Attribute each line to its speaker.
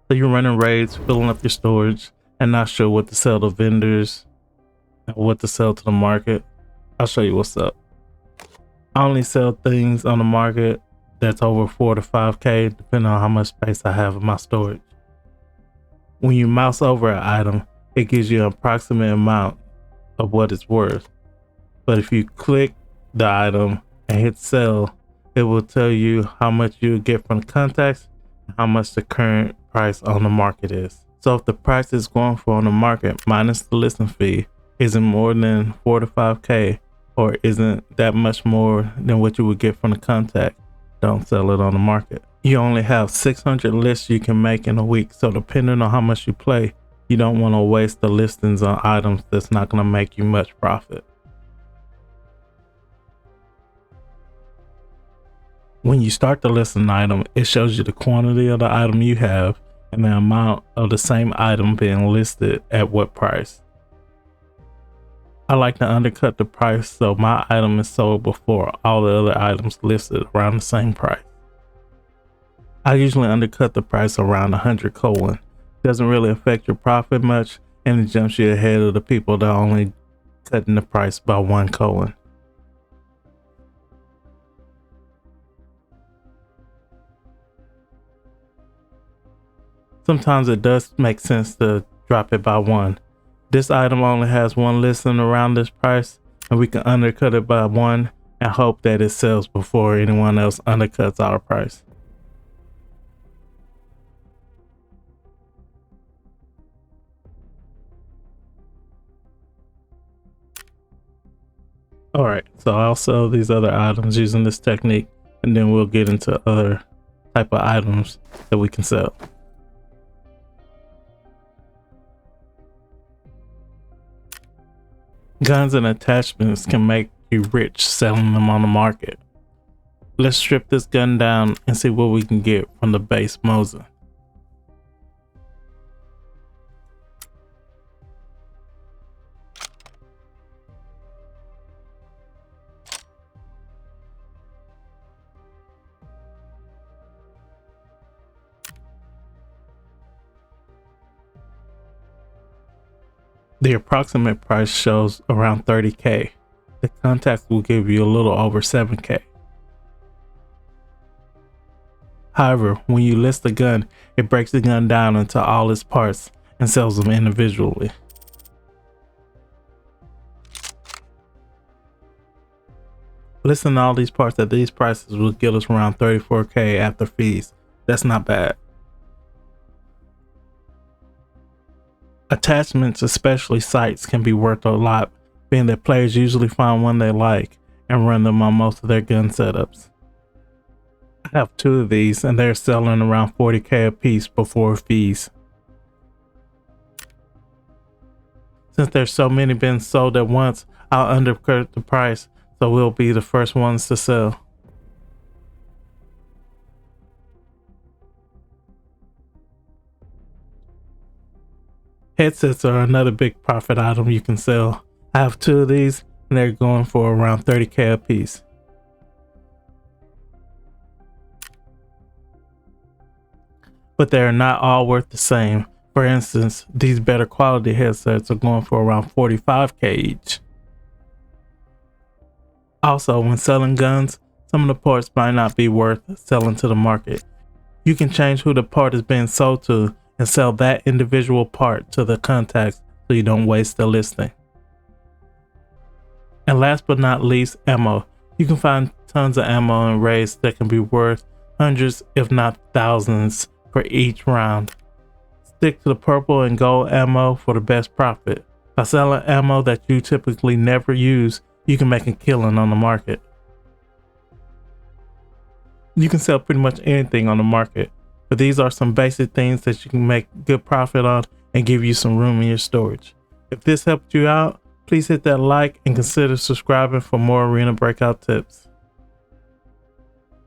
Speaker 1: So you're running raids, filling up your storage, and not sure what to sell to vendors and what to sell to the market. I'll show you what's up. I only sell things on the market that's over 4 to 5K, depending on how much space I have in my storage. When you mouse over an item, it gives you an approximate amount of what it's worth. But if you click the item and hit sell, it will tell you how much you get from the contacts and how much the current price on the market is. So if the price is going for on the market minus the listing fee isn't more than 4 to 5K, or isn't that much more than what you would get from the contact, don't sell it on the market. You only have 600 lists you can make in a week, so depending on how much you play, you don't want to waste the listings on items that's not going to make you much profit. When you start to list an item, it shows you the quantity of the item you have and the amount of the same item being listed at what price. I like to undercut the price so my item is sold before all the other items listed around the same price. I usually undercut the price around 100 colon. Doesn't really affect your profit much, and it jumps you ahead of the people that are only cutting the price by 1 colon. Sometimes it does make sense to drop it by 1. This item only has 1 listing around this price, and we can undercut it by 1 and hope that it sells before anyone else undercuts our price. Alright, so I'll sell these other items using this technique, and then we'll get into other type of items that we can sell. Guns and attachments can make you rich selling them on the market. Let's strip this gun down and see what we can get from the base Mosin. The approximate price shows around 30K. The contact will give you a little over 7K. However, when you list the gun, it breaks the gun down into all its parts and sells them individually. Listing all these parts at these prices will get us around 34K after fees. That's not bad. Attachments, especially sights, can be worth a lot, being that players usually find one they like and run them on most of their gun setups. I have 2 of these and they're selling around 40K a piece before fees. Since there's so many being sold at once, I'll undercut the price so we'll be the first ones to sell. Headsets are another big profit item you can sell. I have 2 of these and they're going for around 30K a piece. But they're not all worth the same. For instance, these better quality headsets are going for around 45K each. Also, when selling guns, some of the parts might not be worth selling to the market. You can change who the part is being sold to and sell that individual part to the contacts so you don't waste the listing. And last but not least, ammo. You can find tons of ammo in raids that can be worth hundreds if not thousands for each round. Stick to the purple and gold ammo for the best profit. By selling ammo that you typically never use, you can make a killing on the market. You can sell pretty much anything on the market, but these are some basic things that you can make good profit on and give you some room in your storage. If this helped you out, please hit that like and consider subscribing for more Arena Breakout tips.